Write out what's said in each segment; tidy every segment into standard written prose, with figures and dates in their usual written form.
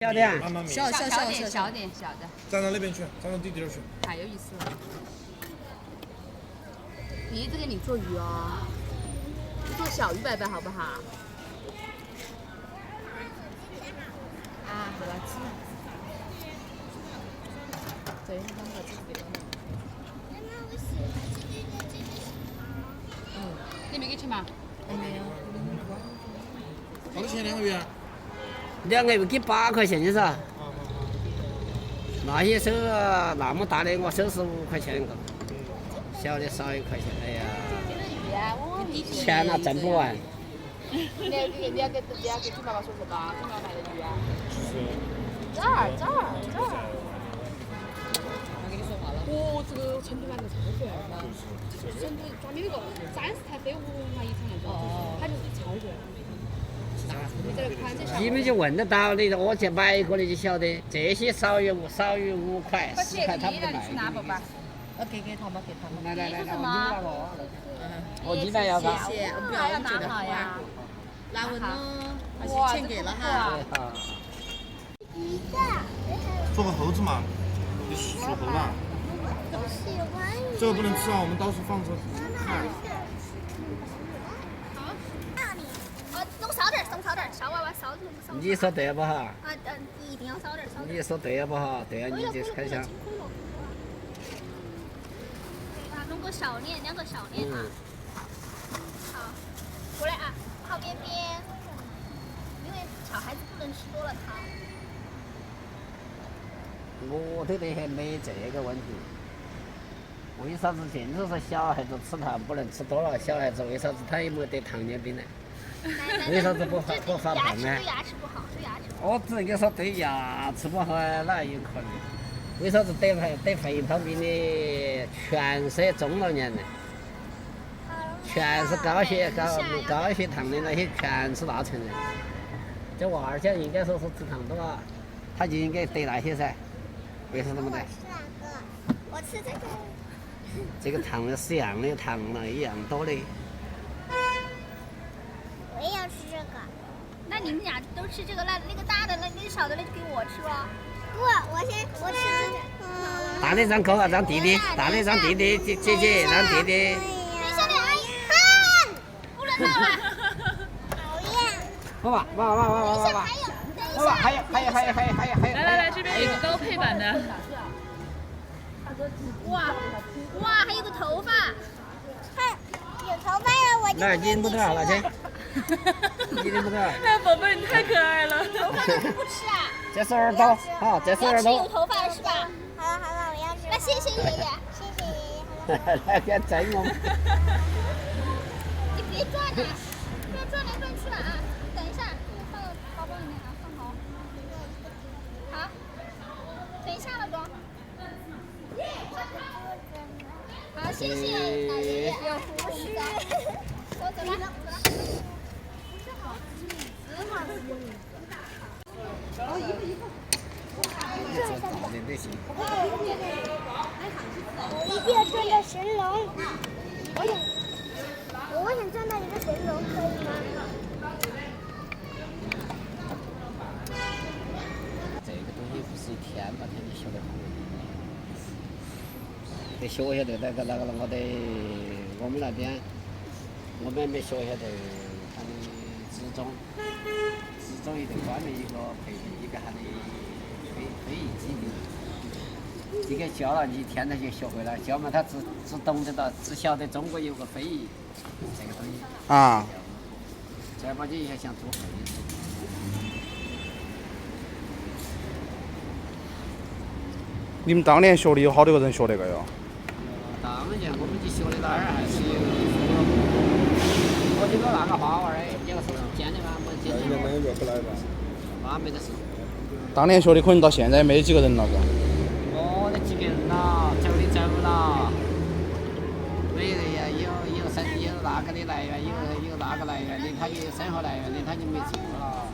小点，慢慢抿。小点，站到那边去，站到弟弟那儿去。太有意思了。一直给你做鱼哦，做小鱼摆摆好不好？啊，好了，吃。对，那个吃别的。妈妈，我喜欢这个你没给钱吗？我没有。多少钱2个月2个月给8块钱的噻。那些收那么大的，我收15块钱一个，小的少1块钱。哎呀，钱那挣不完。你要给你爸爸说说吧，你妈买的鱼啊？这儿。他跟你说话了。哦，这个成都玩的超贵啊！成都专门有个30台飞5文化遗产那种，它就是超贵。你们就问得到的，我去买过的就晓得，这些少于5块10块他不卖。给他吧，给他吧。来，我那个。我鸡蛋要嘎。谢谢，不要拿好呀。拿稳了，把钱给了哈。鱼的，做个猴子嘛，你属猴吧？我喜欢鱼。这个不能吃啊，我们到时候放着看。弄少点，烧娃娃烧。你说对不哈？啊，一定要烧点。你说对不哈？对啊，你就是开箱。啊，弄个小链，2个小链啊。好，过来啊，靠边边，因为小孩子不能吃多了糖。我对的还没这个问题。为啥子净是说小孩子吃糖不能吃多了？小孩子为啥子他也没得糖尿病呢？为啥子不发胖呢？对牙齿不好，对牙齿。我只能跟你说对牙齿不好，那有可能。为啥子得肥胖病的全是中老年人，全是高血糖的那些全是大成人。这娃儿家应该说是吃糖多啊，他就应该得那些噻。为啥子不得？我吃这个。这个糖是一样的糖了，一样多的。我也要吃这个。那你们俩都吃这个，那个大的，那个小的，那就给我吃哦。不，我吃。大的让哥哥，让弟弟，大的让弟弟，姐姐让弟弟。等一下，阿姨看，不能闹了。讨厌。好吧，还有。来，这边有个高配版的。哇，还有个头发。看，有头发了，我就。来，你不得了，去。你不得。哎，宝贝，你太可爱了。头发的不吃啊？这是耳朵，好，这是耳朵。有头发的是吧？好了，我要吃。那谢谢爷爷，谢谢爷爷。来，别整我。你别转了，不要转来转去了啊！等一下，放到包包里面啊，放好。好，等一下，老公。好，谢谢老爷爷，有福气。我走了。我一定要转到神龙，我想转到一个神龙，可以吗？这个东西不是一天半天就学得好，得学下头那个我们那边，我们没学下头，他的职中有点专门一个培训一个他的非遗技艺。这个教了你天天就学会了，教嘛他只懂得到，只晓得中国有个非遗这个东西啊。正儿八经要想做非遗。你们当年学的有好多个人学这个哟？当年我们就学的那儿还是有，我听到那个花娃儿也是见的嘛，没见的嘛。那没得事。当年学的可能到现在没几个人了，是吧？哦，那几个人了，走的走了，每人呀有那个的来源，有那个来源的，他有生活来源的，他就没做了。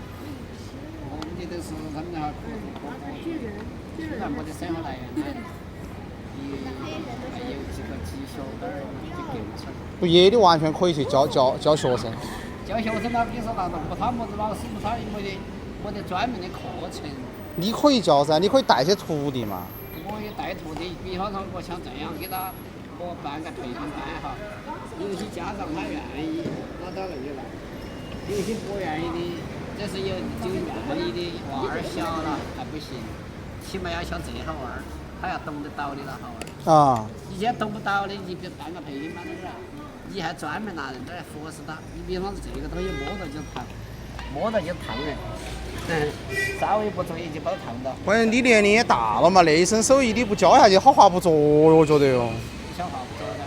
我们的都是他们那哈虽然没得生活来源，还有几个积蓄点儿就够吃。不也的完全可以去教学生。教学生嘛，比如说那个不他么子老师不他也没得，我得专门的课程。你可以教噻，你可以带些徒弟嘛。我也带徒弟，比方说我像这样给他，我办个培训班哈。有些家长他愿意，那到那里来；有些不愿意的，这是有就愿意的娃儿小了还不行，起码要像这号娃儿，他要懂得到的那号娃儿。啊。以前懂不到的，你别办个培训班在这儿，你还专门拿人这儿来服侍他。你比方说这个东西摸到就烫，摸到就烫人。稍微不注意就把它烫到。关键你年龄也大了嘛，那一身手艺你不教下去，好画不着哟，我觉得哟。小画不着的，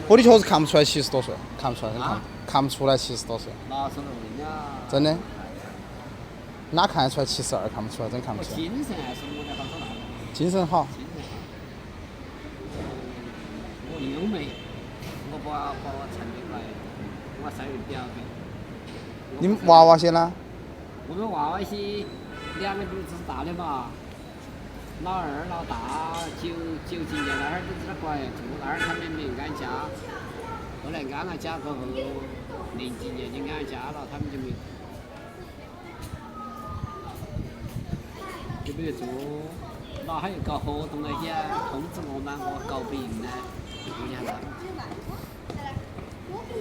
我的确实看不出来70多岁，看不出来，啊看不出来70多岁，那是人家。真的。哪看得出来72？看不出来，真看不出来。精神还是我的好多那个。精神好。精神好。我优美，我把我成绩来，我稍微表的。你们娃娃些呢？我们娃娃些2个儿子是大的嘛，老二老大9今年那会儿都在国外住，那会儿他们没安家，后来安了家过后，0几年就安家了，他们就没有做，那还有搞活动那些通知我们，我搞不赢呢，有点啥？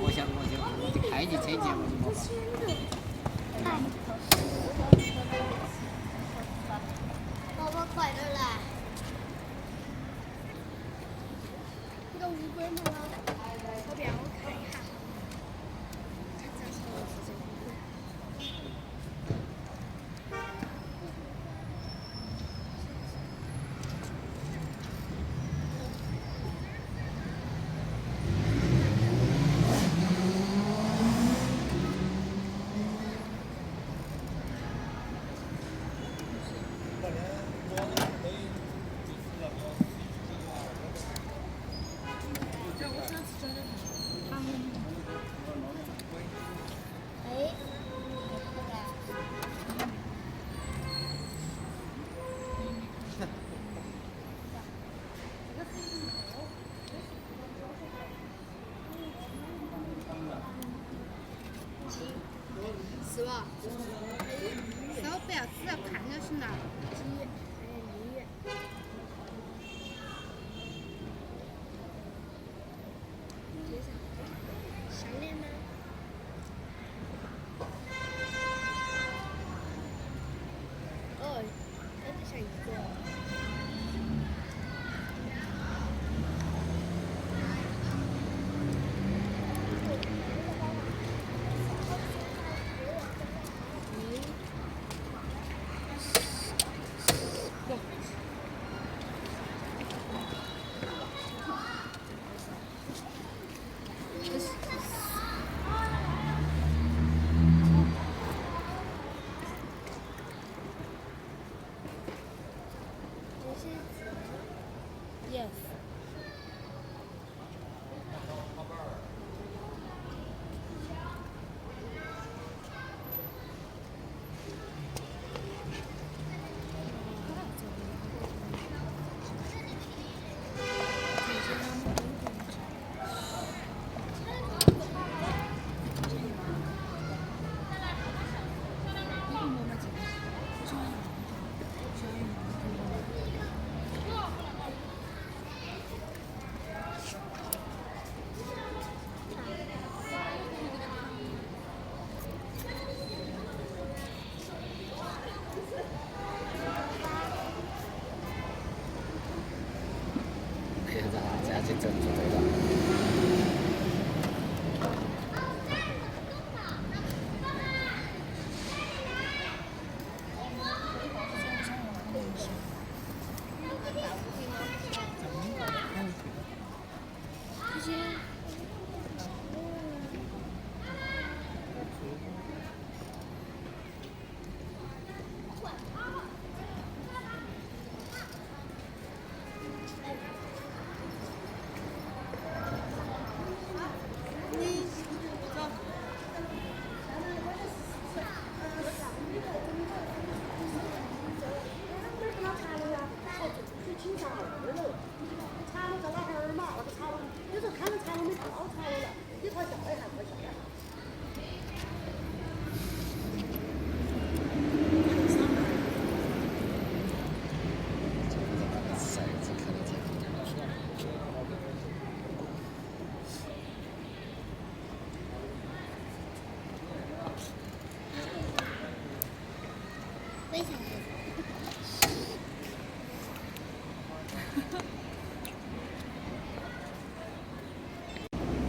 我想我就开起车节目没法。宝宝快点来。这个乌龟呢？这边我看一下。是吧？稍不要只要看就行了。项链呢？哦，那就像一个。Yes. 这样就做对了。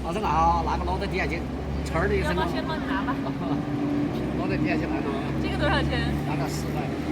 老师啊，那个落在底下去，呲儿的一声了。先帮你拿吧。落在底下去那个。这个多少钱？大概10块。